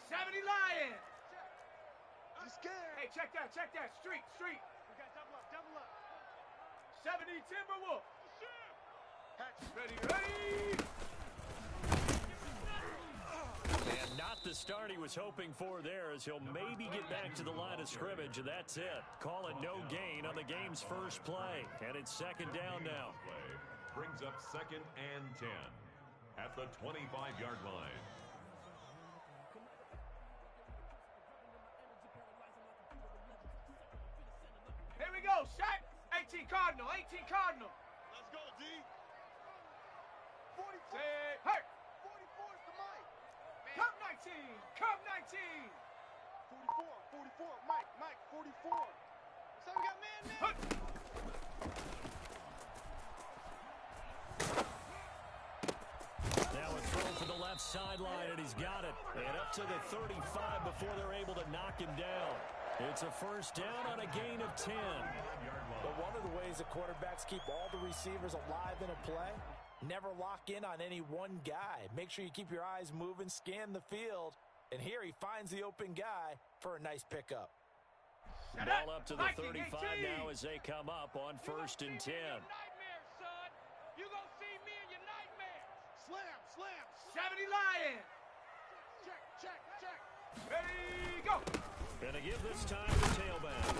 70 Lion. You scared? Hey, check that. Street. We got double up. 70 Timberwolf. Ready. And not the start he was hoping for there, as he'll maybe get back to the line of scrimmage, and that's it. Call it no gain on the game's first play. And it's second down now. Brings up 2nd and 10 at the 25-yard line. Here we go, Shaq. 18 Cardinal. Let's go, D. 44. Say, hey. 44 is the mic. Come 19. 44. Mike, 44. So we got man. Now a throw for the left sideline, and he's got it. And up to the 35 before they're able to knock him down. It's a first down on a gain of 10. But one of the ways that quarterbacks keep all the receivers alive in a play, never lock in on any one guy. Make sure you keep your eyes moving, scan the field, and here he finds the open guy for a nice pickup. Ball up to the 35 now as they come up on 1st and 10. Nightmares, son. You gonna see me in your nightmares. Slam. 70 Lion. Check. Ready, go. Gonna give this time to tailback.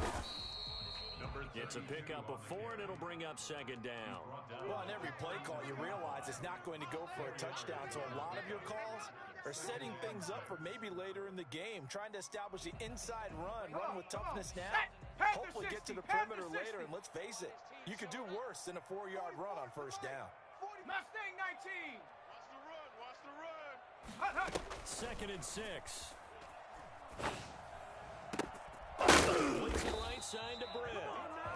It's a pickup of 4, and it'll bring up 2nd down. Well, on every play call, you realize it's not going to go for a touchdown, so a lot of your calls are setting things up for maybe later in the game, trying to establish the inside run with toughness now, hopefully get to the perimeter later, and let's face it, you could do worse than a 4-yard run on 1st down. Mustang 19. Watch the run. Hut. 2nd and 6. Blitzing right side to Britt.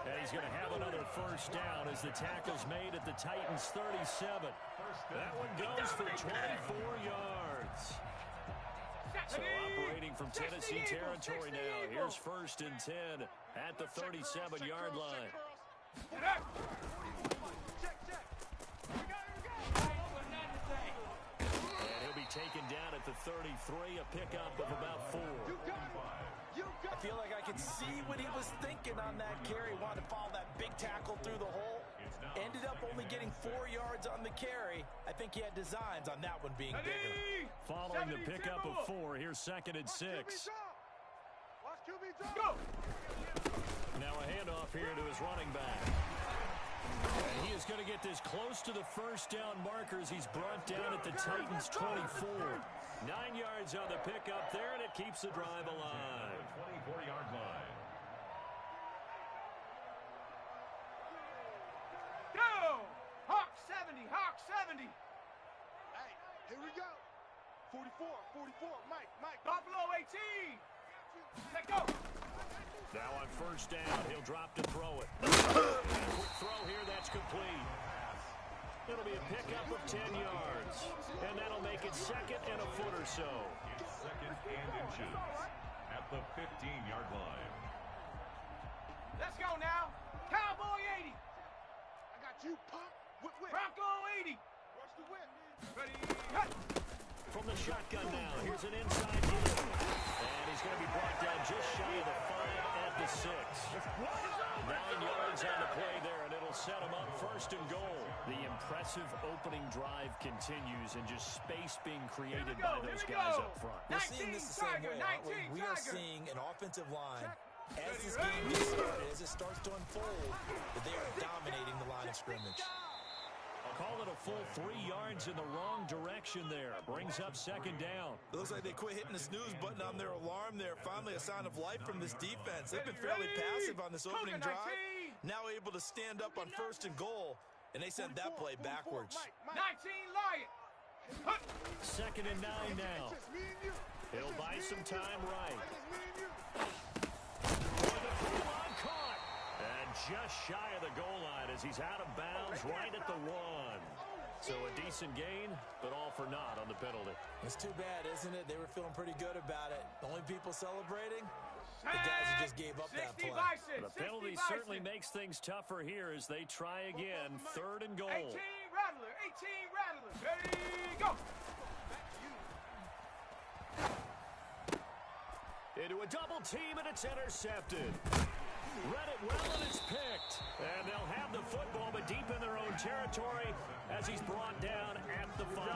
And he's going to have another first down as the tackle's made at the Titans' 37. That one goes for 24 yards. So operating from Tennessee territory now. Here's 1st and 10 at the 37-yard line. Check. And he'll be taken down at the 33, a pickup of about 4. I feel like I could see what he was thinking on that carry. Wanted to follow that big tackle through the hole. Ended up only getting 4 yards on the carry. I think he had designs on that one being bigger. Following the pickup of 4, here's 2nd and 6. Watch QB drop. Go. Now a handoff here to his running back. And he is going to get this close to the first down markers. He's brought down at the Titans' 24. 9 yards on the pickup there, and it keeps the drive alive. 24-yard line. Go. Hawk 70. Hey, here we go. 44. Mike. Buffalo 18. Let go. Now on 1st down, he'll drop to throw it. Quick throw here, that's complete. It'll be a pickup of 10 yards. And that'll make it 2nd and a foot or so. It's 2nd and inches at the 15-yard line. Let's go now. Cowboy 80. I got you, pump. Whip. Bronco 80. Watch the whip. Ready, hut. From the shotgun now, here's an inside hit. And he's going to be brought down just shy of the 5 at the 6. 9 yards on the play there, and it'll set him up 1st and goal. The impressive opening drive continues, and just space being created by those guys up front. We're seeing this the same way, aren't we? We are seeing an offensive line, as this game gets started, as it starts to unfold, that they are dominating the line of scrimmage. Call it a full 3 yards in the wrong direction there. Brings up 2nd down. It looks like they quit hitting the snooze button on their alarm there. Finally a sign of life from this defense. They've been fairly passive on this opening drive. Now able to stand up on 1st and goal, and they sent that play backwards. 19 Lion. 2nd and 9 now. He'll buy some time right. Caught. And just shy of the goal line as he's out of bounds right at the 1. So a decent gain, but all for naught on the penalty. It's too bad, isn't it? They were feeling pretty good about it. The only people celebrating, the guys who just gave up that play. The penalty certainly makes things tougher here as they try again. 3rd and goal. 18 Rattler. Ready, go. double team, and it's intercepted. Read it well, and it's picked. And they'll have the football, but deep in their own territory as he's brought down at the 5.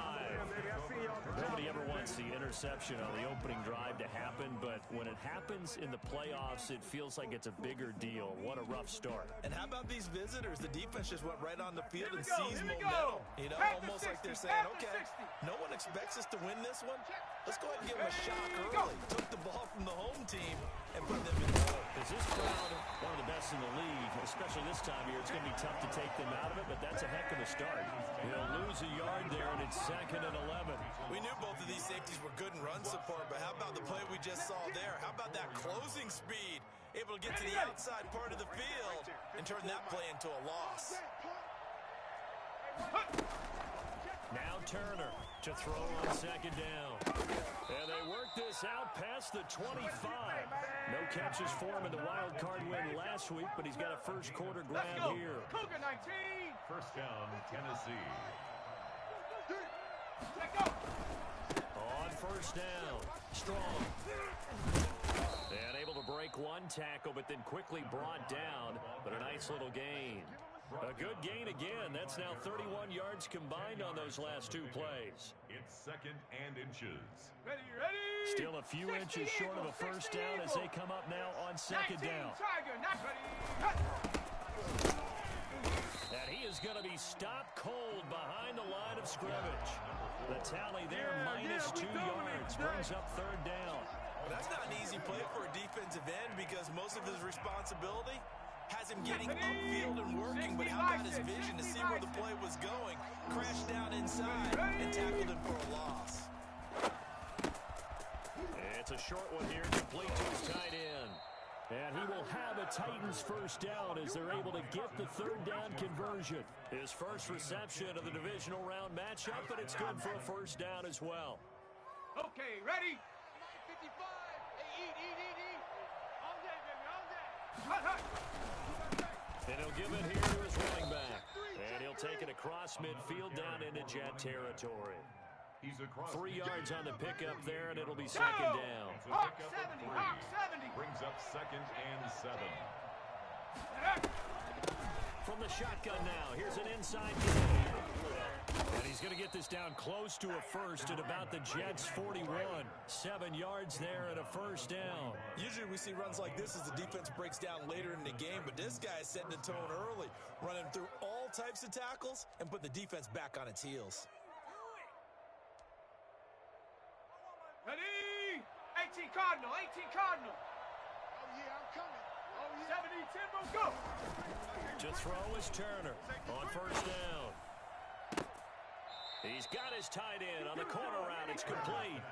Nobody ever wants the interception on the opening drive to happen, but when it happens in the playoffs, it feels like it's a bigger deal. What a rough start. And how about these visitors? The defense just went right on the field and seized momentum. You know, almost like they're saying, okay, no one expects us to win this one. Let's go ahead and give them a shock early. Took the ball from the home team and put them in the hole. Is this crowd one of the best in the league, especially this time of year? It's going to be tough to take them out of it, but that's a heck of a start. He'll lose a yard there, and it's 2nd and 11. We knew both of these safeties were good in run support, but how about the play we just saw there? How about that closing speed? Able to get to the outside part of the field and turn that play into a loss. Now Turner to throw on 2nd down. And they work this out past the 25. No catches for him in the wild card win last week, but he's got a first quarter grab here. Cougar 19. First down, Tennessee. On first down, Strong. And able to break one tackle, but then quickly brought down. But a nice little gain. A good gain again. That's now 31 yards combined on those last 2 plays. It's 2nd and inches. Ready. Still a few inches short of a first down as they come up now on 2nd down. Tiger, not ready. And he is going to be stopped cold behind the line of scrimmage. The tally there, minus 2 yards, brings up 3rd down. Well, that's not an easy play for a defensive end because most of his responsibility has him getting upfield and working, but how about his vision to see where the play was going? Crashed down inside and tackled him for a loss. It's a short one here, complete to his tight end. And he will have a Titans first down as they're able to get the 3rd down conversion. His first reception of the divisional round matchup, but it's good for a first down as well. Okay, ready. 55. Hey, eat. All day, baby, all day. Hut. And he'll give it here to his running back. And he'll take it across midfield down into Jet territory. He's across 3 yards on the pickup there, and it'll be 2nd down. It's a Hawk pickup of 70, 3. Hawk 70. Brings up 2nd and 7. From the shotgun now, here's an inside game. And he's going to get this down close to a first at about the Jets' 41. 7 yards there and a first down. Usually we see runs like this as the defense breaks down later in the game, but this guy is setting the tone early, running through all types of tackles and put the defense back on its heels. Ready. 18 Cardinal. Oh, yeah, I'm coming. Oh, yeah. 70 Timbo, go. To throw is Turner on first down. He's got his tight end on the corner route. It's complete.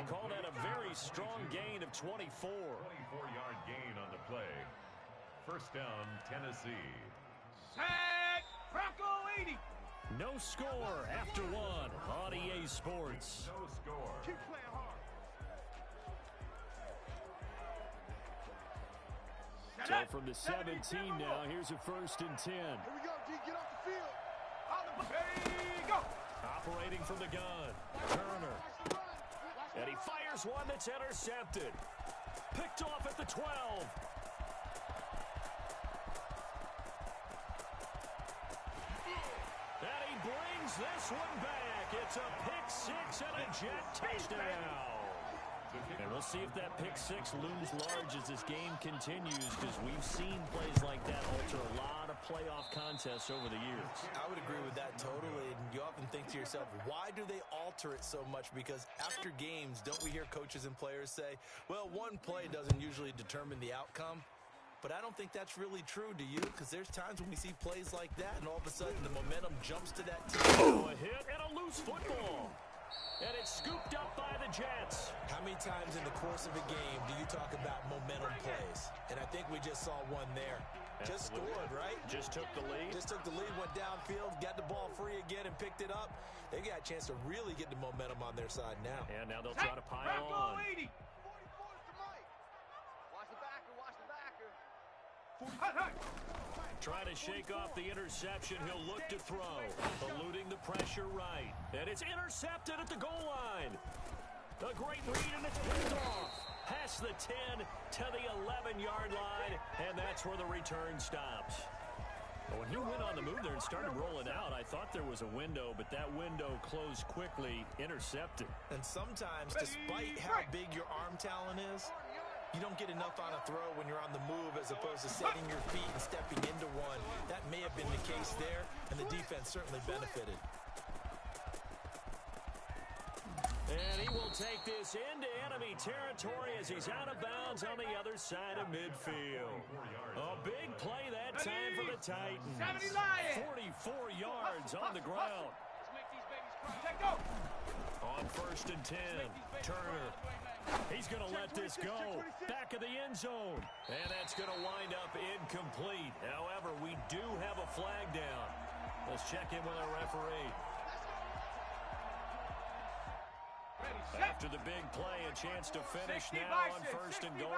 Called that a very strong gain of 24. 24-yard gain on the play. First down, Tennessee. Set. Bronco 80. No score after 1 on EA Sports. No score. Keep playing hard. So from the 17 now, here's a 1st and 10. Here we go, D. Get off the field. On the ready, go. Operating from the gun, Turner. And he fires one that's intercepted. Picked off at the 12. And he brings this one back. It's a pick 6 and a Jet touchdown. And we'll see if that pick 6 looms large as this game continues, because we've seen plays like that alter a lot of playoff contests over the years. I would agree with that totally, and you often think to yourself, why do they alter it so much? Because after games, don't we hear coaches and players say, well, one play doesn't usually determine the outcome? But I don't think that's really true, do you? Because there's times when we see plays like that, and all of a sudden the momentum jumps to that team. A hit and a loose football. And it's scooped up by the Jets. How many times in the course of a game do you talk about momentum plays? And I think we just saw one there. Just scored, right? Just took the lead. Just took the lead, went downfield, got the ball free again and picked it up. They got a chance to really get the momentum on their side now. And now they'll try to pile Bronco on. 80. 44 to Mike. Watch the backer, watch the backer. Trying to shake off the interception. He'll look to throw. Eluding the pressure right. And it's intercepted at the goal line. A great read, and it's picked off. past the 10 to the 11-yard line, and that's where the return stops. When he went on the move there and started rolling out, I thought there was a window, but that window closed quickly, intercepted. And sometimes, despite how big your arm talent is, you don't get enough on a throw when you're on the move as opposed to setting your feet and stepping into one. That may have been the case there, and the defense certainly benefited. And he will take this into enemy territory as he's out of bounds on the other side of midfield. A big play that time for the Titans. 44 yards on the ground. On 1st and 10, Turner. He's going to let this go. Back of the end zone. And that's going to wind up incomplete. However, we do have a flag down. Let's check in with our referee. After the big play, a chance to finish now on 1st and goal.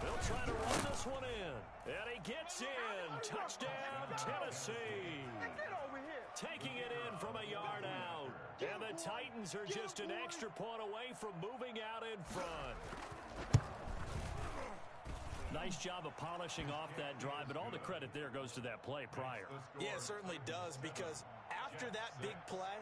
They'll try to run this one in. And he gets in. Touchdown, Tennessee. Taking it in from a yard out. And the Titans are just an extra point away from moving out in front. Nice job of polishing off that drive, but all the credit there goes to that play prior. Yeah, it certainly does, because after that big play,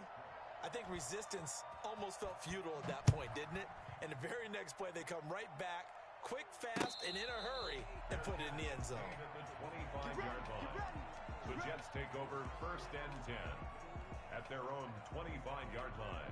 I think resistance almost felt futile at that point, didn't it? And the very next play, they come right back, quick, fast, and in a hurry, and put it in the end zone. At the 25-yard line, the Jets take over 1st and 10 at their own 25-yard line.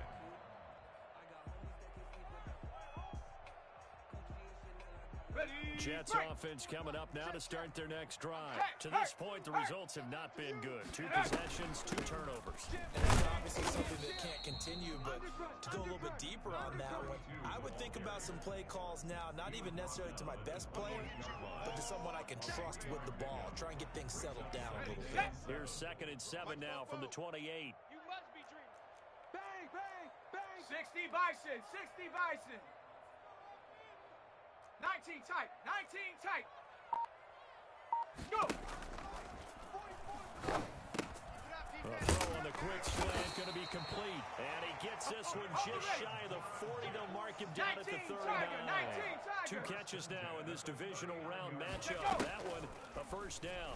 Jets offense coming up now to start their next drive. To this point, the results have not been good. 2 possessions, 2 turnovers. And that's obviously something that can't continue, but to go a little bit deeper on that one, I would think about some play calls now, not even necessarily to my best player, but to someone I can trust with the ball. Try and get things settled down a little bit. Here's 2nd and 7 now from the 28. You must be dreaming. Bang, bang, bang. 60 Bison, 60 Bison. 19 tight, 19 tight. Go! A throw on the quick slant, going to be complete. And he gets this one just shy of the 40. They'll mark him down at the 39. 2 catches now in this divisional round matchup. That one, a 1st down.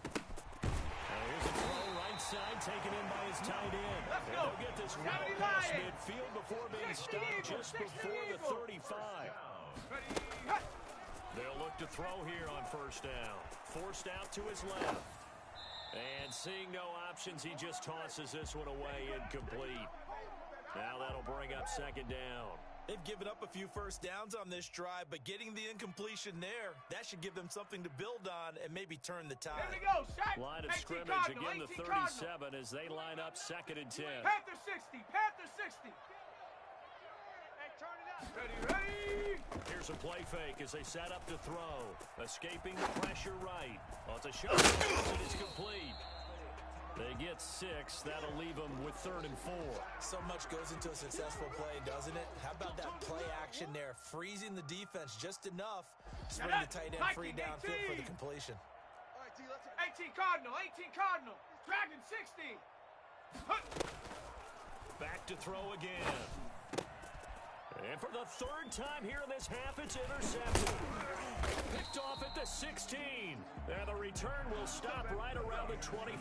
Here's a throw right side, taken in by his tight end. And they'll get this well past midfield before being stopped just before the 35. They'll look to throw here on 1st down. Forced out to his left. And seeing no options, he just tosses this one away incomplete. Now that'll bring up 2nd down. They've given up a few 1st downs on this drive, but getting the incompletion there, that should give them something to build on and maybe turn the tide. Line of scrimmage again, the 37 as they line up 2nd and 10. Panther 60, Panther 60. Ready. Here's a play fake as they set up to throw. Escaping the pressure right. Oh, it's a shot. It is complete. They get 6. That'll leave them with 3rd and 4. So much goes into a successful play, doesn't it? How about that play action there? Freezing the defense just enough to bring the tight end free downfield for the completion. 18 Cardinal, 18 Cardinal. Dragon 60. Back to throw again. And for the 3rd time here in this half, it's intercepted. Picked off at the 16. And the return will stop right around the 25.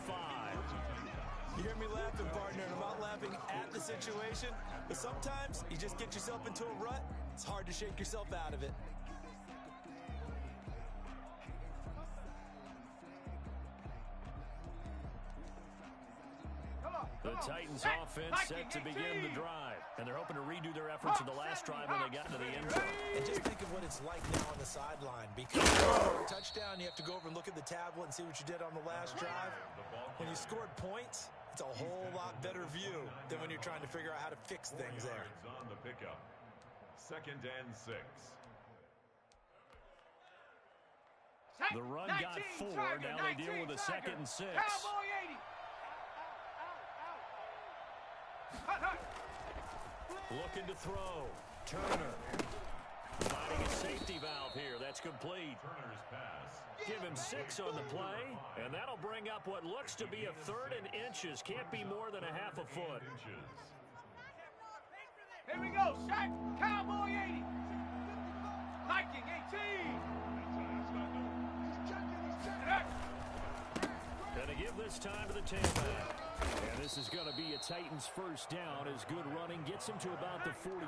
You hear me laughing, partner, and I'm not laughing at the situation, but sometimes you just get yourself into a rut. It's hard to shake yourself out of it. The Titans offense set to begin the drive. And they're hoping to redo their efforts in the last drive when they got into the end zone. And just think of what it's like now on the sideline. Because for a touchdown, you have to go over and look at the tablet and see what you did on the last drive. When you scored points, it's a whole lot better view than when you're trying to figure out how to fix things there. On the pickup. 2nd and 6. The run got 4. Now they deal with a 2nd and 6. Cowboy 80. Looking to throw. Turner. Finding a safety valve here. That's complete. Turner's pass. Give him 6 on the play. And that'll bring up what looks to be a 3rd and inches. Can't be more than a half a foot. Here we go. Shaq. Cowboy 80. Viking 18. Gonna give this time to the tailback. And this is going to be a Titans first down as good running gets him to about the 44.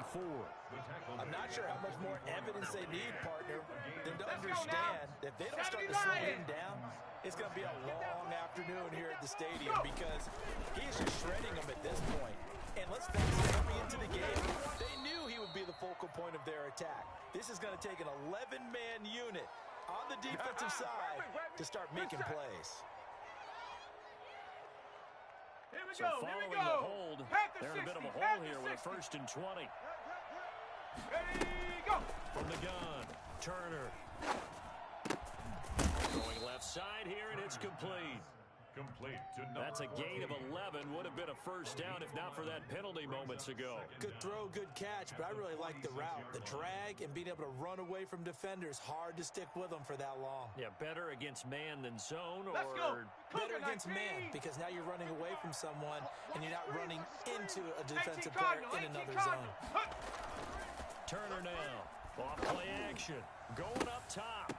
I'm not sure how much more evidence they need, partner, than to understand that if they don't start to slow him down, it's going to be a long afternoon here at the stadium because he's just shredding them at this point. And let's face it, coming into the game, they knew he would be the focal point of their attack. This is going to take an 11-man unit on the defensive side to start making plays. So following the hold, they're in a bit of a hole here with a 1st and 20. Ready, go. From the gun, Turner. Going left side here, and it's complete. Complete to That's a gain of 11. Would have been a first down if not for that penalty moments ago. Good throw, good catch, but I really like the route. The drag and being able to run away from defenders, hard to stick with them for that long. Yeah, better against man than zone, Let's go. or better against man because now you're running away from someone and you're not running into a defensive player in another zone. Turner now. Off play action. Going up top.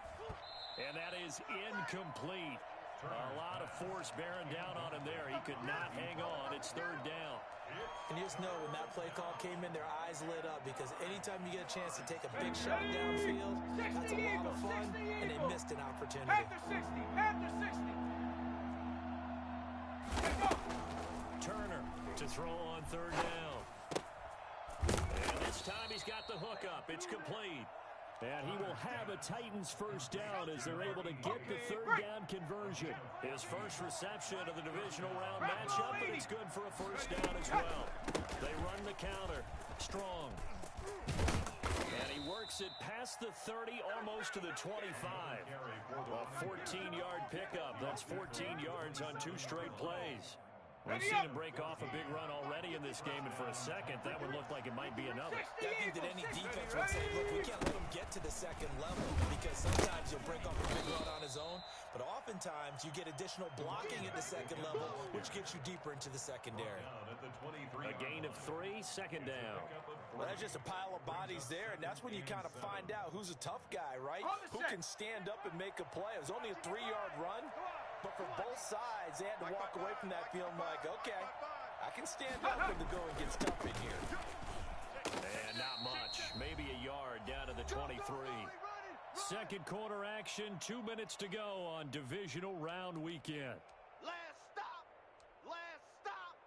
And that is incomplete. A lot of force bearing down on him there. He could not hang on. It's 3rd down. And you just know when that play call came in, their eyes lit up because anytime you get a chance to take a big shot downfield, that's a lot of fun, and they missed an opportunity. Panther 60. Panther 60. Turner to throw on 3rd down. And this time he's got the hook up. It's complete. And he will have a Titans first down as they're able to get the 3rd down conversion. His first reception of the divisional round matchup, but it's good for a first down as well. They run the counter. Strong. And he works it past the 30, almost to the 25. A 14-yard pickup. That's 14 yards on 2 straight plays. We've seen him break off a big run already in this game, and for a second, that would look like it might be another. I think that any defense would say, look, we can't let him get to the second level because sometimes he'll break off a big run on his own, but oftentimes you get additional blocking at the second level, which gets you deeper into the secondary. A gain of 3, 2nd down. Well, that's just a pile of bodies there, and that's when you kind of find out who's a tough guy, right? Who can stand up and make a play. It was only a 3-yard run, but for both sides, they had to walk away from that feeling like, okay, I can stand up when the going gets tough in here. And not much. Maybe a yard down to the 23. Second quarter action, 2 minutes to go on divisional round weekend. Last stop. Last stop.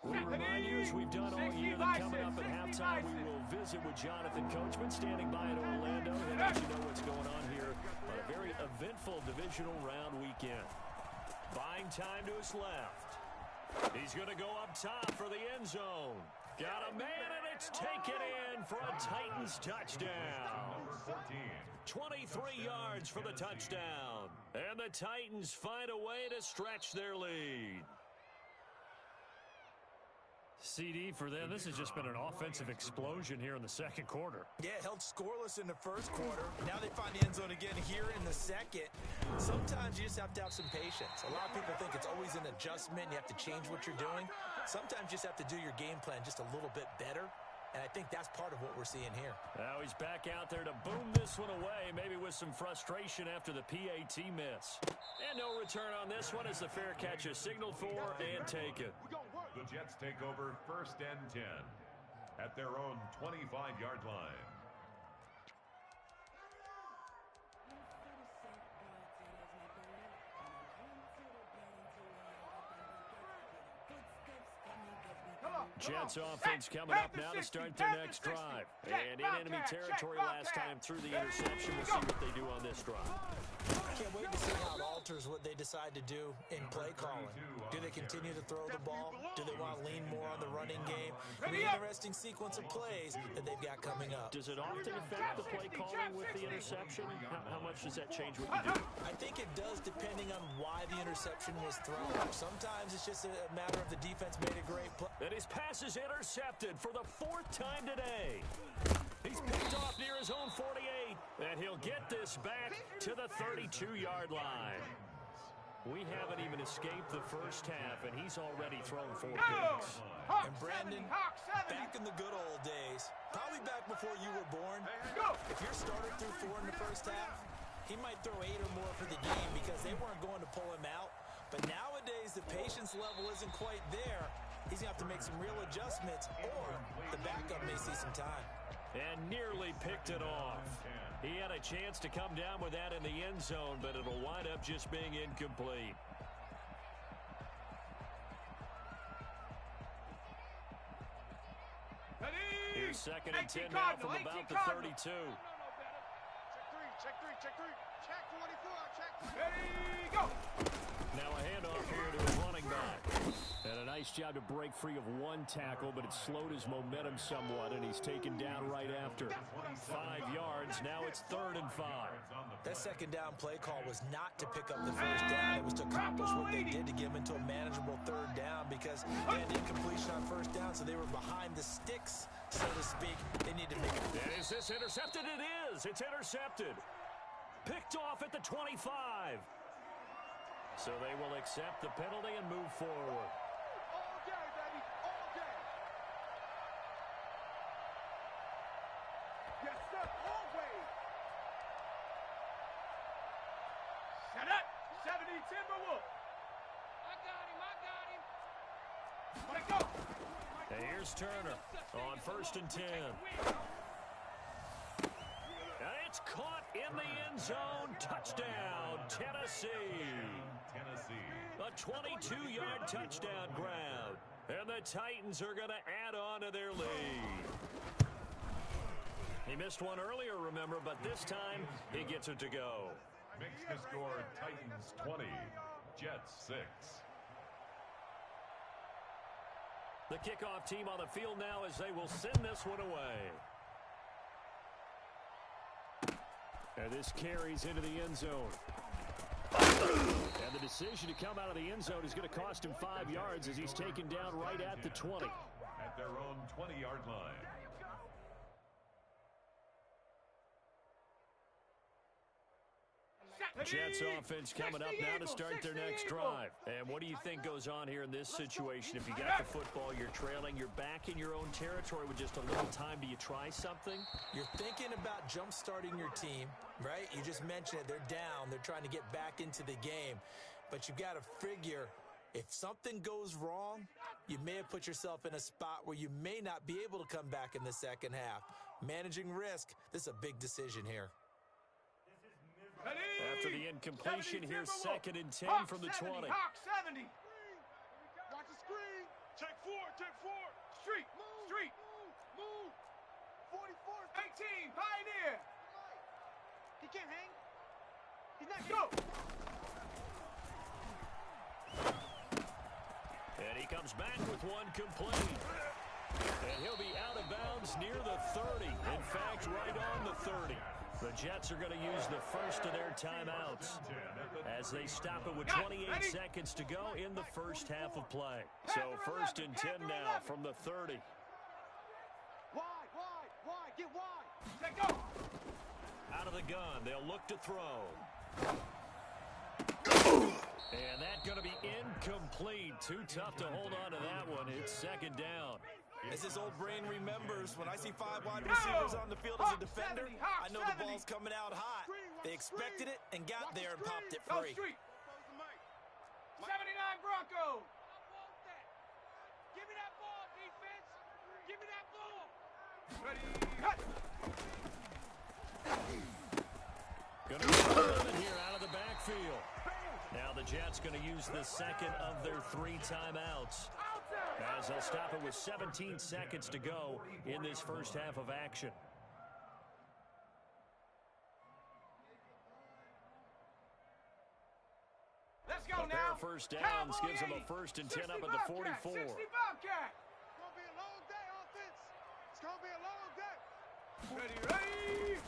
We remind you, as we've done all year, that coming up at halftime, we will visit with Jonathan Coachman, standing by in Orlando. He'll let you know what's going on here on a very eventful divisional round weekend. Buying time to his left. He's going to go up top for the end zone. Got a man, and it's taken in for a Titans touchdown. 23 yards for the touchdown. And the Titans find a way to stretch their lead. CD for them, this has just been an offensive explosion here in the second quarter. Yeah, held scoreless in the first quarter. Now they find the end zone again here in the second. Sometimes you just have to have some patience. A lot of people think it's always an adjustment. You have to change what you're doing. Sometimes you just have to do your game plan just a little bit better. And I think that's part of what we're seeing here. Now he's back out there to boom this one away, maybe with some frustration after the PAT miss. And no return on this one as the fair catch is signaled for and taken. The Jets take over 1st and 10 at their own 25-yard line. Jets offense coming up now to start their next drive. And in enemy territory last time through the interception. We'll see what they do on this drive. Can't wait to see how it alters what they decide to do in play calling. Do they continue to throw the ball? Do they want to lean more on the running game? It'll be an interesting sequence of plays that they've got coming up. Does it often affect the play calling with the interception? How much does that change what you do? I think it does depending on why the interception was thrown. Sometimes it's just a matter of the defense made a great play. And his pass is intercepted for the 4th time today. He's he's picked off near his own 48. And he'll get this back to the 32-yard line. We haven't even escaped the first half, and he's already thrown 4 picks. And Brandon, back in the good old days, probably back before you were born, if your starter threw 4 in the first half, he might throw 8 or more for the game because they weren't going to pull him out. But nowadays, the patience level isn't quite there. He's going to have to make some real adjustments, or the backup may see some time. And nearly picked it off. He had a chance to come down with that in the end zone, but it'll wind up just being incomplete. Here's 2nd and 10 now from about the 32. Check 3, check 3, check 3. Check 24, check 3. Ready, go! Now a handoff here to his running back. And a nice job to break free of 1 tackle, but it slowed his momentum somewhat, and he's taken down right after. 5 yards, now it's 3rd and 5. That second down play call was not to pick up the first down. It was to accomplish what they did to get him into a manageable 3rd down because they had incompletion on 1st down, so they were behind the sticks, so to speak. They need to make it. And is this intercepted? It is. It's intercepted. Picked off at the 25. So they will accept the penalty and move forward. All day, baby, all day. Yes, sir, always. Set up! 70 Timberwolf! I got him! Let it go! And here's Turner on 1st and 10. And it's caught in the end zone. Touchdown, Tennessee. A 22-yard touchdown grab. And the Titans are going to add on to their lead. He missed one earlier, remember, but this time he gets it to go. Makes the score Titans 20, Jets 6. The kickoff team on the field now as they will send this one away. And this carries into the end zone. And the decision to come out of the end zone is going to cost him 5 yards as he's taken down right at the 20. At their own 20-yard line. Jets offense coming up now to start their next drive. And what do you think goes on here in this situation? If you got the football, you're trailing, you're back in your own territory with just a little time. Do you try something? You're thinking about jump-starting your team, right? You just mentioned it. They're down. They're trying to get back into the game. But you got to figure, if something goes wrong, you may have put yourself in a spot where you may not be able to come back in the second half. Managing risk, this is a big decision here. After the incompletion, here's 2nd and 10 from the 20. Hawk 70. Watch the screen. Check 4, check 4. Street, street. Move. 44. 18, Pioneer. He can't hang. He's not Go. And he comes back with one complete. And he'll be out of bounds near the 30. In fact, right on the 30. The Jets are going to use the first of their timeouts as they stop it with 28 seconds to go in the first half of play. So 1st and 10 now from the 30. Wide, get wide. Let go. Out of the gun, they'll look to throw. And that's going to be incomplete. Too tough to hold on to that one. It's 2nd down. As his old brain remembers, when I see 5 wide receivers on the field as a defender, I know the ball's coming out hot. They expected it and got there and popped it free. 79 Broncos. Give me that ball, defense. Give me that ball. Ready, cut. Going to be moving here out of the backfield. Now the Jets going to use the second of their 3 timeouts as they'll stop it with 17 seconds to go in this first half of action. Let's go A pair now. of first downs Cowboy gives them a 80. 1st and 10 up at the 44. 60 Bobcat. It's gonna be a long day, offense. It's gonna be a long day. Ready, ready.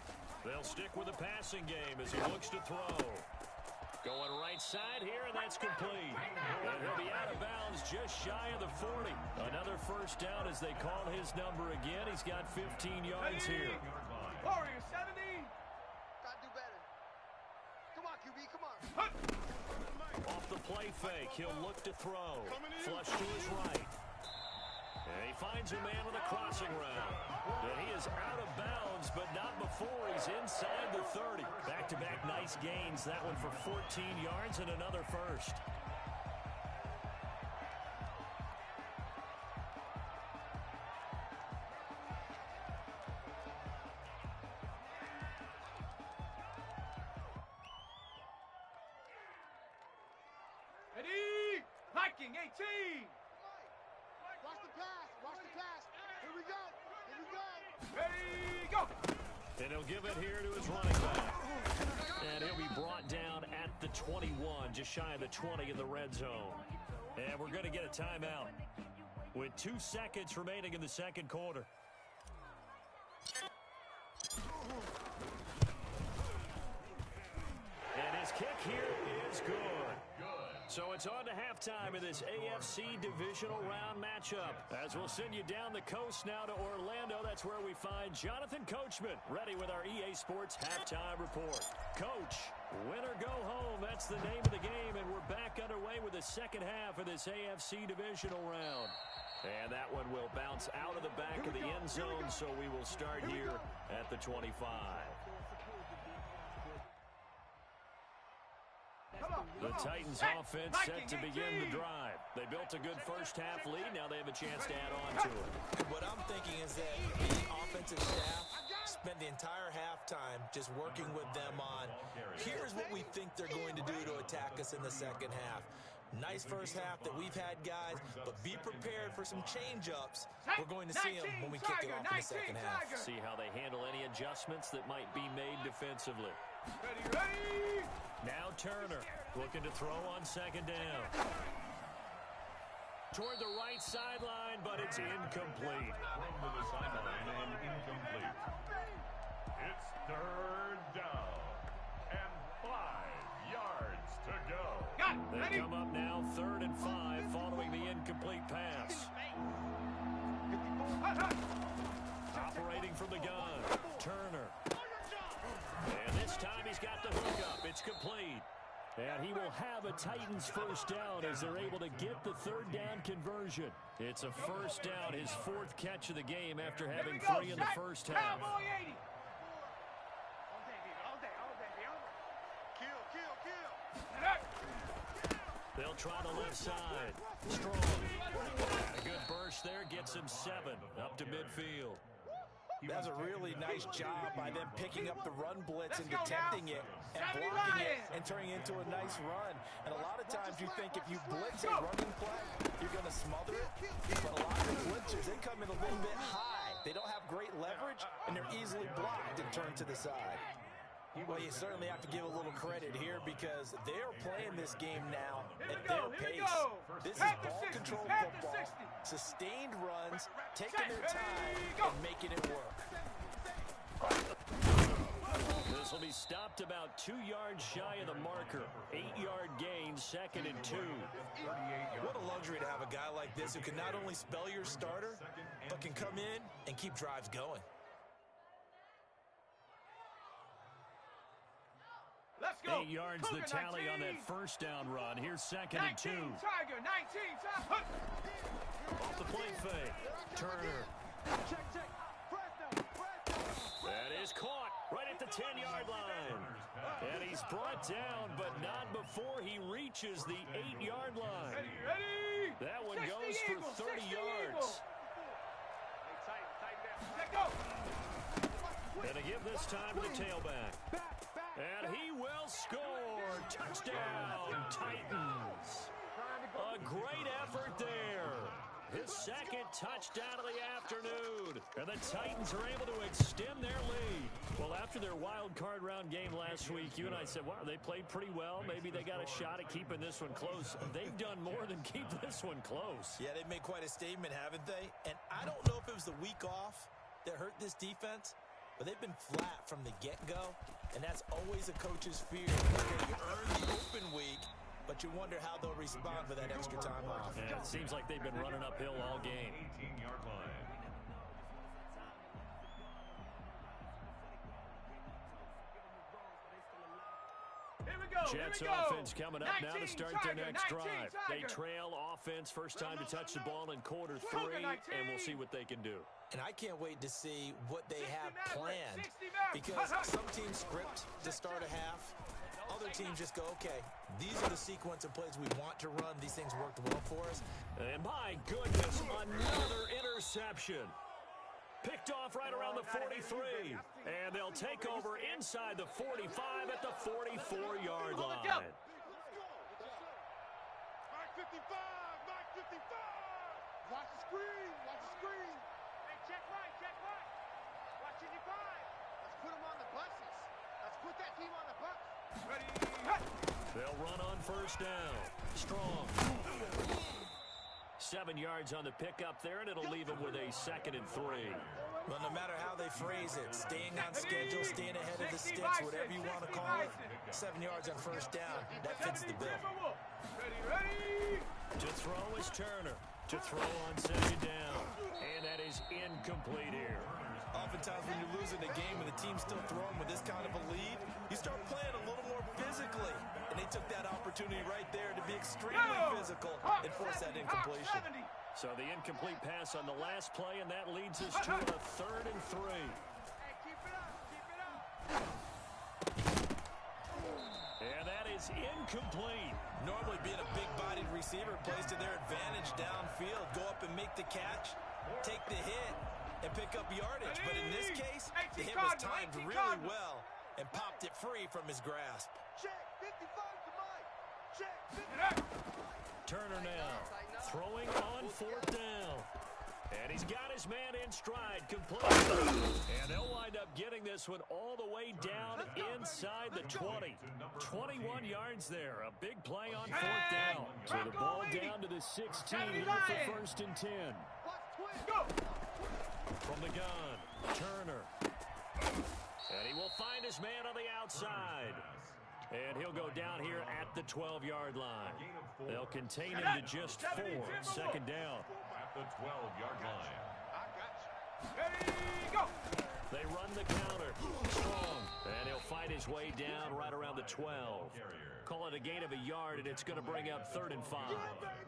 They'll stick with the passing game as he looks to throw. Going right side here, and that's complete. And he'll be out of bounds just shy of the 40. Another first down as they call his number again. He's got 15 yards here. Warriors 70. Gotta do better. Come on, QB, come on. Off the play fake, he'll look to throw. Flush to his right. And he finds a man with a crossing route. And he is out of bounds, but not before he's inside the 30. Back-to-back nice gains. That one for 14 yards and another first. Ready? Hiking 18. Watch the pass. Watch the pass. Here we go. Here we go. Ready, go. And he'll give it here to his running back. And he'll be brought down at the 21, just shy of the 20 in the red zone. And we're going to get a timeout with 2 seconds remaining in the second quarter. And his kick here is good. So it's on to halftime in this AFC divisional round matchup. As we'll send you down the coast now to Orlando, that's where we find Jonathan Coachman, ready with our EA Sports halftime report. Coach, win or go home, that's the name of the game, and we're back underway with the second half of this AFC divisional round. And that one will bounce out of the back of the end zone, so we will start here at the 25. The Titans offense set to begin the drive. They built a good first half lead. Now they have a chance to add on to it. What I'm thinking is that the offensive staff spent the entire halftime just working with them on, here's what we think they're going to do to attack us in the second half. Nice first half that we've had, guys, but be prepared for some change-ups. We're going to see them when we kick it off in the second half. See how they handle any adjustments that might be made defensively. Ready. Now Turner looking to throw on second down. Toward the right sideline, but it's incomplete. Thrown to the sideline and incomplete. It's third down and 5 yards to go. They come up now 3rd and 5 following the incomplete pass. Operating from the gun, Turner. And this time he's got the hook up. It's complete. And he will have a Titans first down as they're able to get the 3rd down conversion. It's a first down, his 4th catch of the game after having 3 in the first half. Cowboy 80. They'll try the left side. Strong. A good burst there, gets him 7 up to midfield. That was a really nice job by them picking up the run blitz and detecting it and blocking it and turning it into a nice run. And a lot of times you think if you blitz a running play, you're going to smother it. But a lot of the blitzers, they come in a little bit high. They don't have great leverage, and they're easily blocked and turned to the side. Well, you certainly have to give a little credit here because they're playing this game now at their pace. This is ball control football, sustained runs, taking their time and making it work. This will be stopped about 2 yards shy of the marker. 8-yard gain, 2nd and 2. What a luxury to have a guy like this who can not only spell your starter, but can come in and keep drives going. Let's go. 8 yards the tally 19. On that first down run. Here's 2nd and 2. Tiger, 19, Tiger. Off the play fake. Turner. That is caught right at the 10-yard line. And he's brought down, but not before he reaches the 8-yard line. Ready. That one goes for 30 yards. Let go. And to give this time to the tailback. And he will score. Touchdown, Titans. A great effort there. His 2nd touchdown of the afternoon. And the Titans are able to extend their lead. Well, after their wild card round game last week, you and I said, wow, they played pretty well. Maybe they got a shot at keeping this one close. They've done more than keep this one close. Yeah, they've made quite a statement, haven't they? And I don't know if it was the week off that hurt this defense, but they've been flat from the get-go, and that's always a coach's fear. You earn the open week, but you wonder how they'll respond with that extra time off. Yeah, it seems like they've been running uphill all game. 18-yard line. Jets offense coming up now to start their next drive. They trail offense first time to touch the ball in quarter 3, and we'll see what they can do. And I can't wait to see what they have planned, because some teams script to start a half. Other teams just go, okay, these are the sequence of plays we want to run. These things worked well for us. And my goodness, another interception. Picked off right around the 43. And they'll take over inside the 45 at the 44-yard line. Mark 55, Mark 55. Watch the screen, watch the screen. Hey, check right, check right. Watching your five. Let's put them on the buses. Let's put that team on the bus. Ready, They'll run on first down. Strong. 7 yards on the pickup there, and it'll leave them with a 2nd and 3. Well, no matter how they phrase it, staying on schedule, staying ahead of the sticks, whatever you want to call it, 7 yards on first down, that fits the bill. ready. To throw is Turner. To throw on 2nd down. And that is incomplete here. Oftentimes when you're losing a game and the team's still throwing with this kind of a lead, you start playing a little more physically. And they took that opportunity right there to be extremely physical and force that incompletion. So the incomplete pass on the last play, and that leads us to a 3rd and 3. Hey, keep it up, keep it up. And that is incomplete. Normally being a big-bodied receiver plays to their advantage downfield. Go up and make the catch, take the hit, and pick up yardage. But in this case, the hit was timed really well and popped it free from his grasp. Check, 55 to Mike. Check, 55. Turner now, throwing on 4th down. And he's got his man in stride, complete. And they'll wind up getting this one all the way down inside the 20. 21 yards there, a big play on 4th down. So the ball down to the 16 here for 1st and 10. Go. From the gun, Turner. And he will find his man on the outside. And he'll go down here at the 12-yard line. They'll contain him to just 4. 2nd down. At the 12-yard line. I got you. Ready, go. They run the counter. Strong. And he'll fight his way down right around the 12. Call it a gain of a yard, and it's going to bring up 3rd and 5.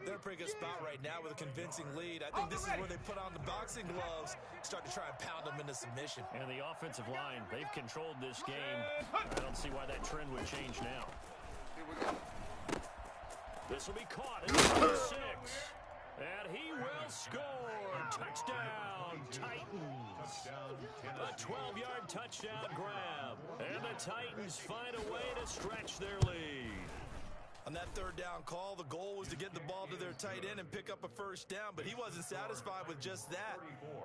They're in a pretty good spot right now with a convincing lead. I think this is where they put on the boxing gloves, start to try and pound them into submission. And the offensive line, they've controlled this game. I don't see why that trend would change now. This will be caught at number 6. And he will score. Touchdown, Titans. A 12-yard touchdown grab. And the Titans find a way to stretch their lead. On that 3rd down call, the goal was to get the ball to their tight end and pick up a 1st down, but he wasn't satisfied with just that.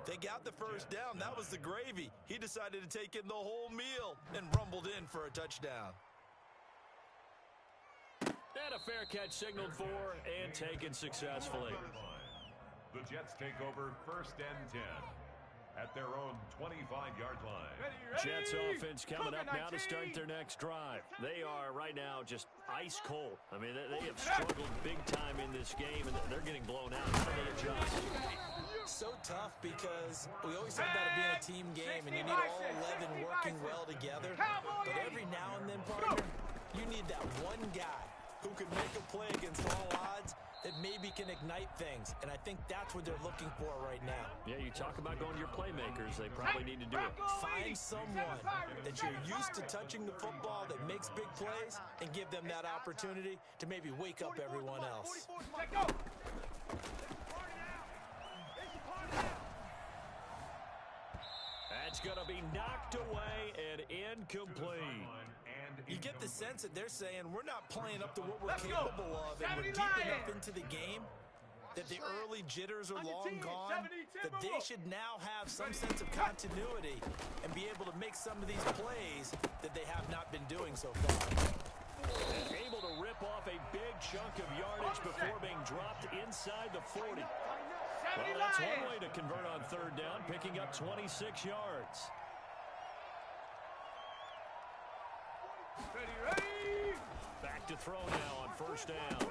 They got the 1st down. That was the gravy. He decided to take in the whole meal and rumbled in for a touchdown. And a fair catch signaled for and taken successfully. The Jets take over 1st and 10 at their own 25-yard line. Jets offense coming up now to start their next drive. They are right now just ice cold. I mean, they have struggled big time in this game, and they're getting blown out. How do they adjust? So tough because we always talk about it being a team game, and you need all 11 working well together. But every now and then, partner, you need that one guy who can make a play against all odds that maybe can ignite things. And I think that's what they're looking for right now. Yeah, you talk about going to your playmakers. They probably need to do it. Find someone that you're used to touching the football that makes big plays and give them that opportunity to maybe wake up everyone else. That's going to be knocked away and incomplete. You get the sense that they're saying we're not playing up to what we're capable of, and we're deep enough into the game that the early jitters are long gone, that they should now have some sense of continuity and be able to make some of these plays that they have not been doing so far. And able to rip off a big chunk of yardage before being dropped inside the 40. Well, that's one way to convert on 3rd down, picking up 26 yards. Ready. Back to throw now on first down.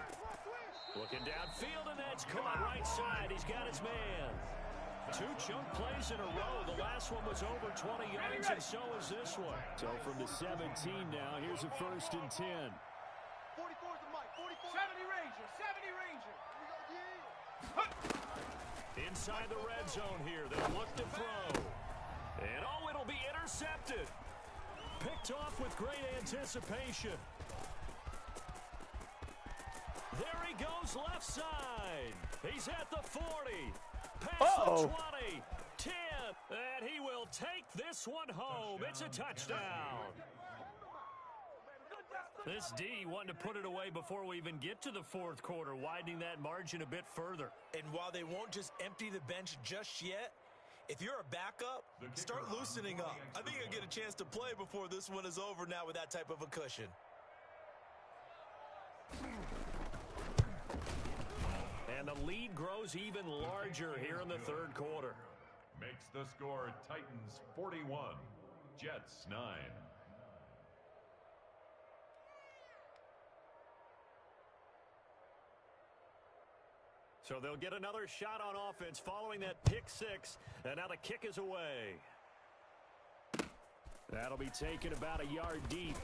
Looking downfield, and that's caught right side. He's got his man. 2 chunk plays in a row. The last one was over 20 yards, and so is this one. So from the 17 now, here's a 1st and 10. 44 is the mic. 44. 70 Ranger. 70 Ranger. Inside the red zone here. They'll look to throw. And, oh, it'll be intercepted. Picked off with great anticipation. There he goes left side. He's at the 40. Past the 20. 10. And he will take this one home. It's a touchdown. This D wanting to put it away before we even get to the 4th quarter, widening that margin a bit further. And while they won't just empty the bench just yet, if you're a backup, start loosening up. I think you'll get a chance to play before this one is over now with that type of a cushion. And the lead grows even larger here in the 3rd quarter. Makes the score Titans 41, Jets 9. So they'll get another shot on offense following that pick 6. And now the kick is away. That'll be taken about a yard deep.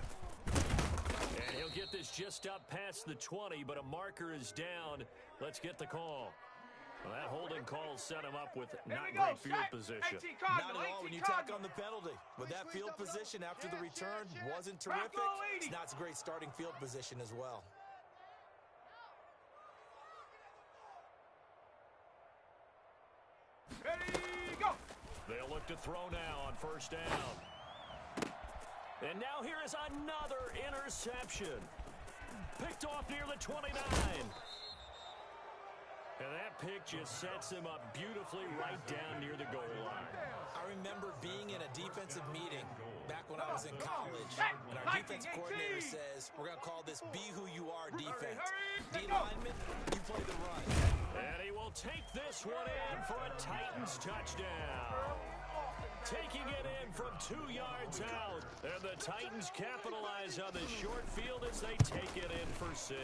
And he'll get this just up past the 20, but a marker is down. Let's get the call. Well, that holding call set him up with not great field position. Not at all when you tack on the penalty. With that field position after the return wasn't terrific. It's not a great starting field position as well. Ready, go. They'll look to throw now on first down. And now here is another interception. Picked off near the 29. And that pick just sets him up beautifully right down near the goal line. I remember being in a defensive meeting back when I was in college, and our defensive coordinator says, we're going to call this Be Who You Are defense. D-lineman, you play the run. And he will take this one in for a Titans touchdown. Taking it in from 2 yards out. And the Titans capitalize on the short field as they take it in for 6.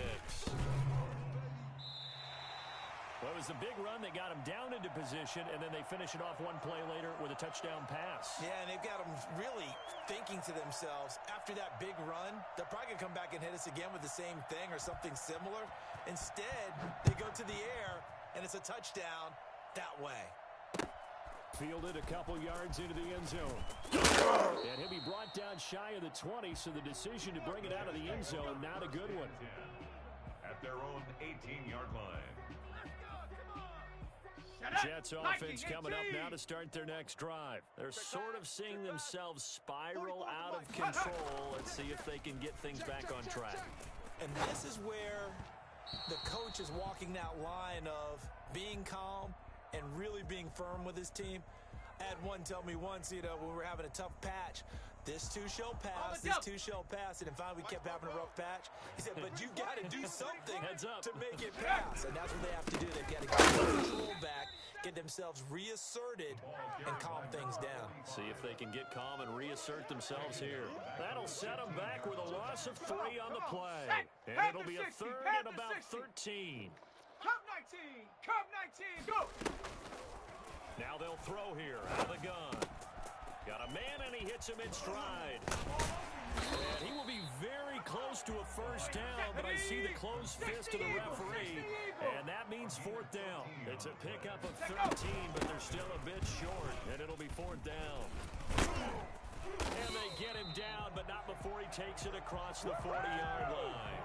Well, it was a big run that got them down into position, and then they finish it off one play later with a touchdown pass. Yeah, and they've got them really thinking to themselves, after that big run, they're probably going to come back and hit us again with the same thing or something similar. Instead, they go to the air, and it's a touchdown that way. Fielded a couple yards into the end zone. And he'll be brought down shy of the 20, so the decision to bring it out of the end zone, not a good one. At their own 18-yard line. Jets offense coming up now to start their next drive. They're sort of seeing themselves spiral out of control. Let's see if they can get things back on track. And this is where the coach is walking that line of being calm and really being firm with his team. I had one tell me once, when we were having a tough patch, this too shall pass, this too shall pass. And finally, we kept having a rough patch. He said, but you've got to do something to make it pass. And that's what they have to do. They've got to get control back, get themselves reasserted, and calm things down. See if they can get calm and reassert themselves here. That'll set them back with a loss of 3 on the play. And it'll be a 3rd and about 13. Come 19, come 19, go! Now they'll throw here out of the gun. Got a man, and he hits him in stride. And he will be very close to a first down, but I see the closed fist of the referee, and that means 4th down. It's a pickup of 13, but they're still a bit short, and it'll be 4th down. And they get him down, but not before he takes it across the 40-yard line.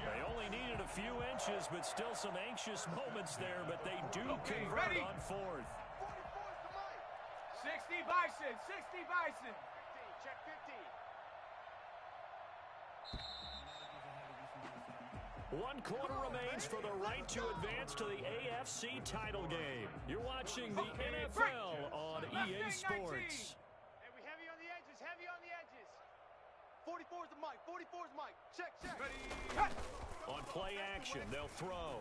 They only needed a few inches, but still some anxious moments there, but they do convert on 4th. 60 Bison, 60 Bison. 15, check 15. 1 quarter remains for the right to advance to the AFC title game. You're watching the NFL on EA Sports. Hey, we heavy on the edges, heavy on the edges. 44's the mic, 44's mic. Check, check. Ready, cut. On play action, they'll throw.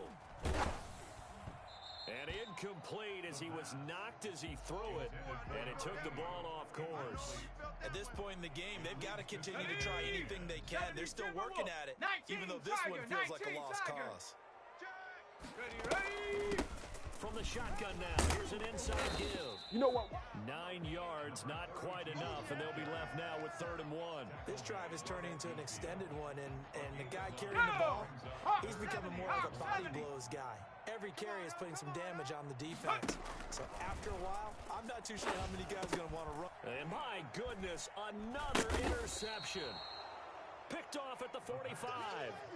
And incomplete as he was knocked as he threw it, and it took the ball off course. At this point in the game, they've got to continue to try anything they can. They're still working at it, even though this one feels like a lost cause. Ready. From the shotgun now, here's an inside give. You know what? 9 yards, not quite enough, and they'll be left now with 3rd and 1. This drive is turning into an extended one, and the guy carrying the ball, he's becoming more of a body blows guy. Every carry is putting some damage on the defense. So after a while, I'm not too sure how many guys are going to want to run. And my goodness, another interception. Picked off at the 45.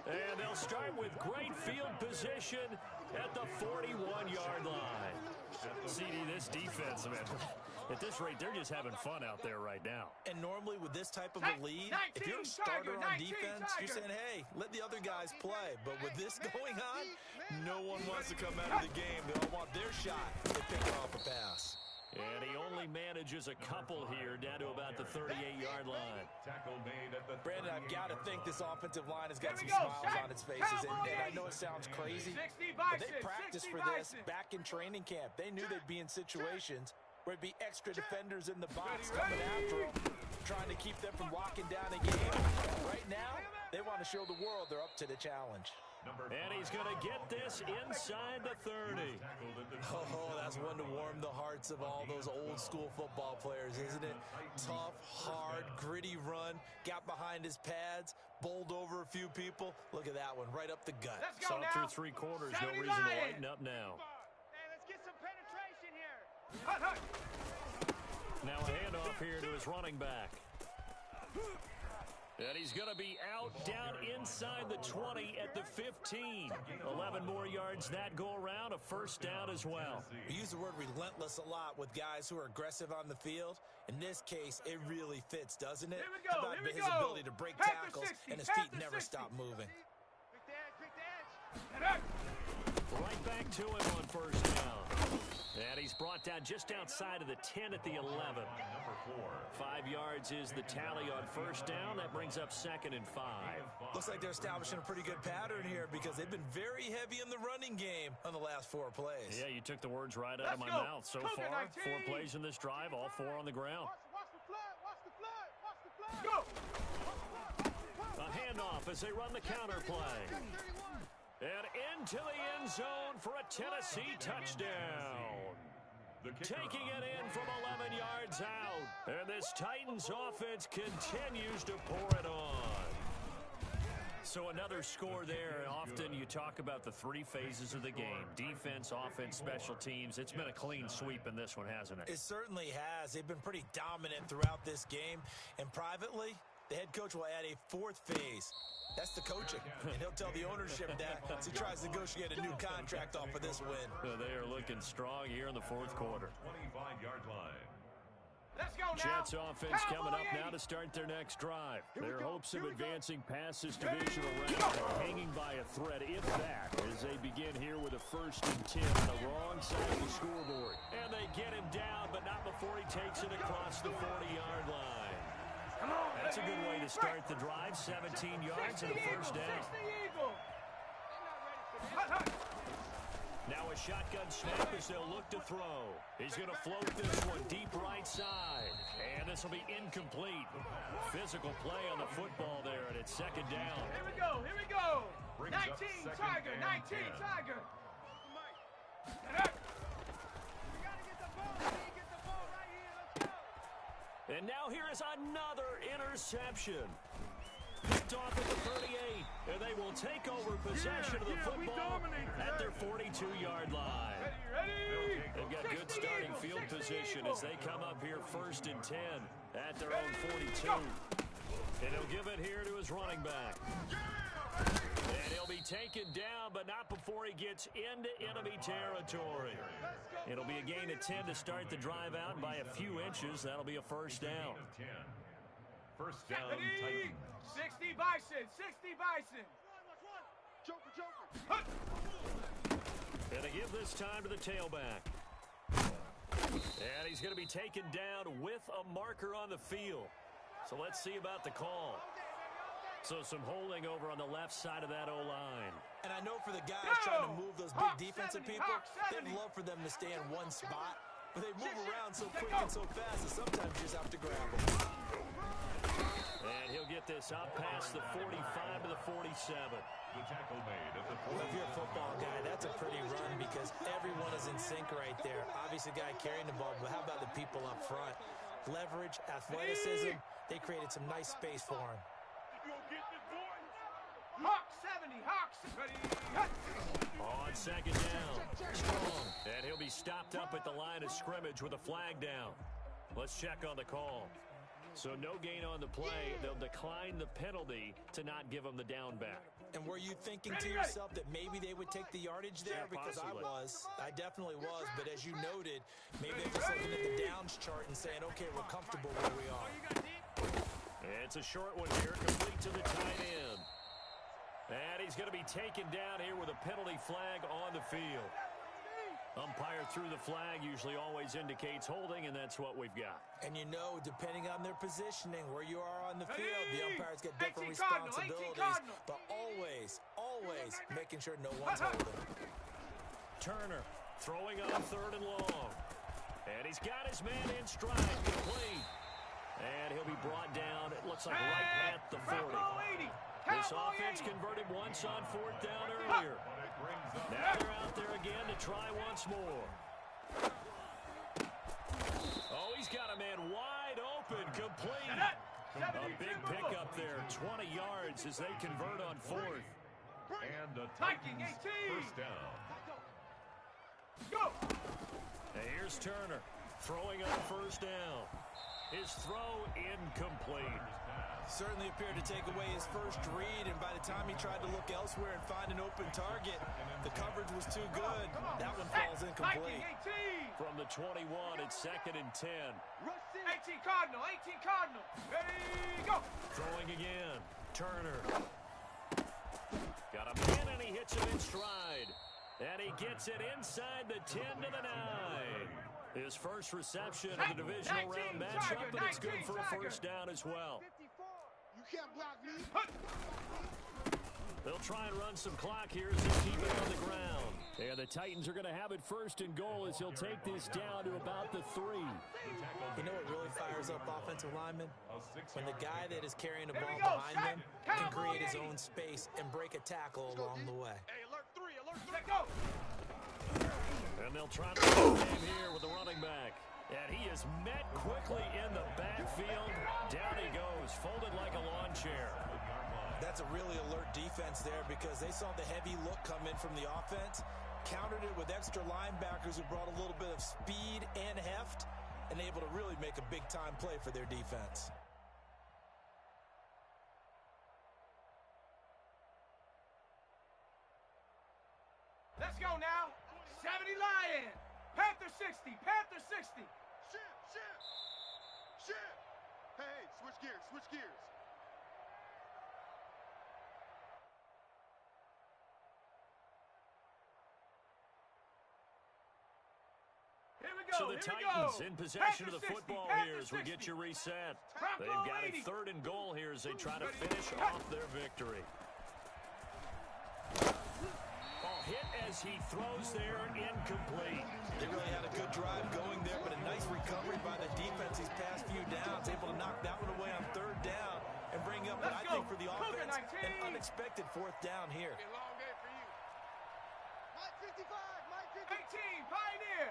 And they'll start with great field position at the 41-yard line. CD, this defense, man, at this rate, they're just having fun out there right now. And normally with this type of a lead, if you're a starter on defense, you're saying, hey, let the other guys play. But with this going on, no one wants to come out of the game. They all want their shot. They pick off a pass. And he only manages a couple here down to about the 38-yard line. Brandon, I've got to think this offensive line has got some smiles on its faces. And I know it sounds crazy, but they practiced for this back in training camp. They knew they'd be in situations where it'd be extra defenders in the box coming after them, trying to keep them from locking down a game. Right now, they want to show the world they're up to the challenge. And he's going to get this inside the 30. Oh, that's one to warm the hearts of all those old school football players, isn't it? Tough, hard, gritty run, got behind his pads, bowled over a few people. Look at that one, right up the gut. Saw through 3 quarters, no reason to lighten up now. Hey, let's get some penetration here. Now a handoff here to his running back. And he's going to be out down inside the 20 at the 15. 11 more yards that go around, a 1st down as well. We use the word relentless a lot with guys who are aggressive on the field. In this case, it really fits, doesn't it? How about his ability to break tackles and his feet never stop moving? Pick the edge. Right back to him on 1st down. And he's brought down just outside of the 10 at the 11. 5 yards is the tally on 1st down. That brings up 2nd and 5. Looks like they're establishing a pretty good pattern here because they've been very heavy in the running game on the last 4 plays. Yeah, you took the words right out of my mouth. So far, 4 plays in this drive, all 4 on the ground. Watch the flood. Watch the flood. Watch the flood. Go. A handoff as they run the counter play. And into the end zone for a Tennessee touchdown. Taking it in from 11 yards out. And this Titans offense continues to pour it on. So another score there. Often you talk about the 3 phases of the game. Defense, offense, special teams. It's been a clean sweep in this one, hasn't it? It certainly has. They've been pretty dominant throughout this game. And privately, the head coach will add a 4th phase. That's the coaching, and he'll tell the ownership that as he tries to negotiate a new contract off of this win. They are looking strong here in the 4th quarter. 25-yard line. Let's go now. Jets offense coming up now to start their next drive. Their hopes of advancing past this divisional round are hanging by a thread, if that, as they begin here with a 1st and 10 on the wrong side of the scoreboard. And they get him down, but not before he takes it across the 40-yard line. That's a good way to start the drive. 17 yards and a 1st down. Now a shotgun snap as they'll look to throw. He's going to float this one deep right side. And this will be incomplete. Physical play on the football there, and it's 2nd down. Here we go. Here we go. 19 Tiger. 19 Tiger. And now here is another interception. Picked off at the 38, and they will take over possession of the football at their 42-yard line. They've got good starting field position as they come up here 1st and 10 at their own 42. And he'll give it here to his running back. And he'll be taken down, but not before he gets into enemy territory. It'll be a gain of 10 to start the drive out by a few inches. That'll be a 1st down. 1st down, Titans. 60 Bison. 60 Bison. Joker. And they give this time to the tailback. And he's going to be taken down with a marker on the field. So let's see about the call. So some holding over on the left side of that O-line. And I know for the guys trying to move those big defensive people, they'd love for them to stay in one spot. But they move around so quick and so fast that sometimes you just have to grab them. up past the 45 to the 47. The tackle made at the Well, if you're a football guy, that's a pretty run because everyone is in sync right there. Obviously, the guy carrying the ball, but how about the people up front? Leverage, athleticism, they created some nice space for him. Hawk 70, Hawks. Ready. On second down, Strong. And he'll be stopped up at the line of scrimmage with a flag down. Let's check on the call. So no gain on the play. They'll decline the penalty to not give him the down back. And were you thinking to yourself that maybe they would take the yardage there? Yeah, Because possibly. I definitely was. But as you noted, maybe they're just looking at the downs chart and saying, okay, we're comfortable where we are. It's a short one here, complete to the tight end. And he's going to be taken down here with a penalty flag on the field. Umpire through the flag usually always indicates holding, and that's what we've got. And you know, depending on their positioning, where you are on the field, the umpires get different responsibilities. But always making sure no one's holding. Turner throwing on third and long. And he's got his man in stride, complete. And he'll be brought down, it looks like right at the 40. This offense converted once on fourth down earlier. Now they're out there again to try once more. Oh, he's got a man wide open, complete. A big pickup there, 20 yards as they convert on fourth. And the Viking Titans 18. first down. Go. And here's Turner throwing on first down. His throw incomplete. Certainly appeared to take away his first read, and by the time he tried to look elsewhere and find an open target, the coverage was too good. That one falls incomplete. From the 21, it's second and 10. 18 Cardinal, 18 Cardinal. Ready, go. Throwing again. Turner. Got a man, and he hits him in stride. And he gets it inside the 10 to the 9. His first reception in the divisional round matchup, and it's good for a first down as well. You can't block me. They'll try and run some clock here as they keep it on the ground. And the Titans are going to have it first and goal as he'll take this down to about the 3. You know what really fires up offensive linemen? When the guy that is carrying the ball behind them can create his own space and break a tackle along the way. Hey, alert 3, go. And they'll try to run the game here with the running back. And he is met quickly in the backfield. Down he goes, folded like a lawn chair. That's a really alert defense there because they saw the heavy look come in from the offense, countered it with extra linebackers who brought a little bit of speed and heft, and able to really make a big-time play for their defense. Let's go now. 70 Lion. Panther 60. Panther 60. Shit. Hey, switch gears. Here we go. So the Titans in possession of the football here as we get you reset. They've got a third and goal here as they try to finish off their victory. Hit as he throws there, incomplete. They really had a good drive going there, but a nice recovery by the defense these past few downs. Able to knock that one away on third down and bring up what I think for the offense, an unexpected fourth down here. Long day for you. Mike 55, Mike 18, Pioneer.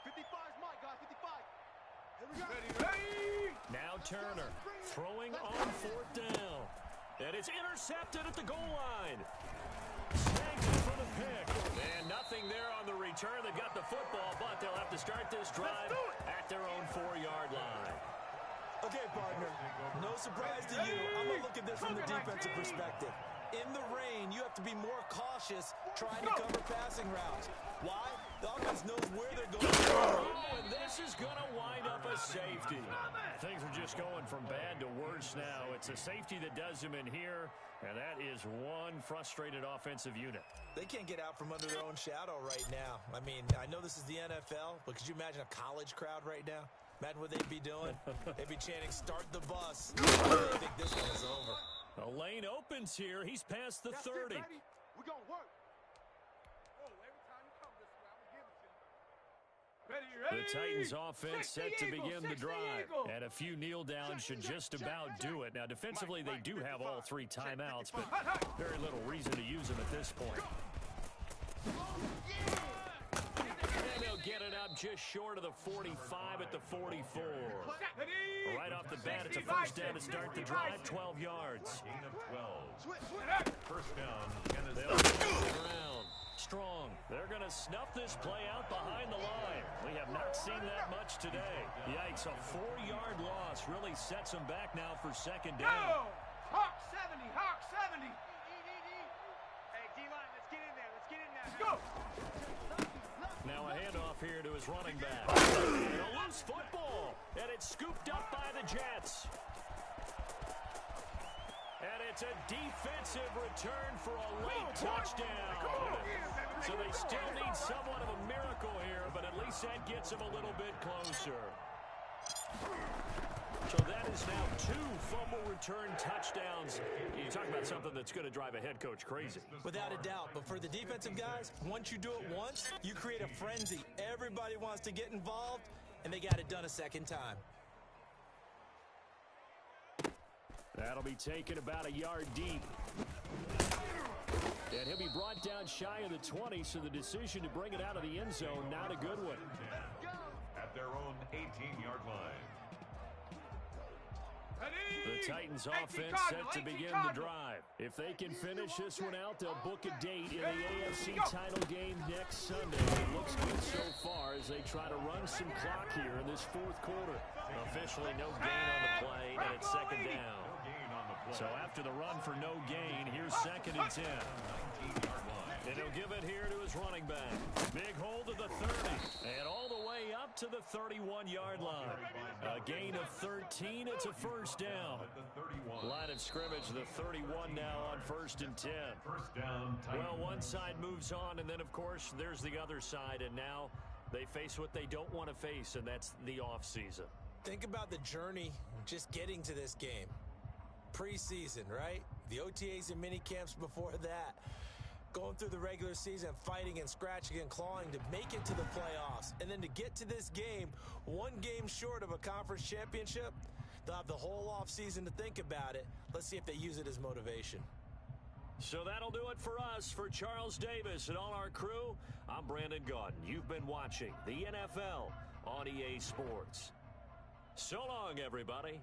55's Mike, guys, 55. Here we go. Ready. Now Turner throwing on fourth down. And it's intercepted at the goal line. Snags it for the pick. And nothing there on the return. They've got the football, but they'll have to start this drive at their own 4-yard line. Okay, partner, no surprise to you. I'm going to look at this from the defensive perspective. In the rain, you have to be more cautious trying to cover passing routes. Why? The offense knows where they're going. Oh, and this is going to wind up a safety. Things are just going from bad to worse now. It's a safety that does him in here, and that is one frustrated offensive unit. They can't get out from under their own shadow right now. I mean, I know this is the NFL, but could you imagine a college crowd right now? Imagine what they'd be doing. They'd be chanting, "Start the bus." I think this one is over. A lane opens here. He's past the 30. We're going to work. Oh, every time you come this way, I'm going to give it to you. The Titans offense set to begin the drive. And a few kneel downs should just about do it. Now, defensively, they do have all 3 timeouts, but very little reason to use them at this point. And they'll get it up just short of the 45 at the 44. Right off the bat, it's a first down to start the drive, 12 yards. Gain of 12. First down, Tennessee. They'll turn it around. Strong. They're going to snuff this play out behind the line. We have not seen that much today. Yikes, a 4-yard loss really sets them back now for second down. Go! Hawk 70, Hawk 70. Hey, D-line, let's get in there. Let's get in there. Let's go. Now a handoff here to his running back. And a loose football. And it's scooped up by the Jets. And it's a defensive return for a late touchdown. So they still need somewhat of a miracle here, but at least that gets them a little bit closer. So that is now 2 fumble return touchdowns. You talk about something that's going to drive a head coach crazy. Without a doubt, but for the defensive guys, once you do it once, you create a frenzy. Everybody wants to get involved, and they got it done a second time. That'll be taken about a yard deep. And he'll be brought down shy of the 20, so the decision to bring it out of the end zone, not a good one. At their own 18-yard line. The Titans offense set to begin the drive. If they can finish this one out, they'll book a date in the AFC title game next Sunday. It looks good so far as they try to run some clock here in this 4th quarter. Officially no gain on the play, and it's second down. So after the run for no gain, here's second and 10. And he'll give it here to his running back. Big hold to the 30. And all the way up to the 31-yard line. A gain of 13. It's a first down. Line of scrimmage, the 31 now on 1st and 10. First down. Well, one side moves on, and then, of course, there's the other side. And now they face what they don't want to face, and that's the offseason. Think about the journey just getting to this game. Preseason, right? The OTAs and mini camps before that. Going through the regular season, fighting and scratching and clawing to make it to the playoffs. And then to get to this game, 1 game short of a conference championship, they'll have the whole offseason to think about it. Let's see if they use it as motivation. So that'll do it for us. For Charles Davis and all our crew, I'm Brandon Gaudin. You've been watching the NFL on EA Sports. So long, everybody.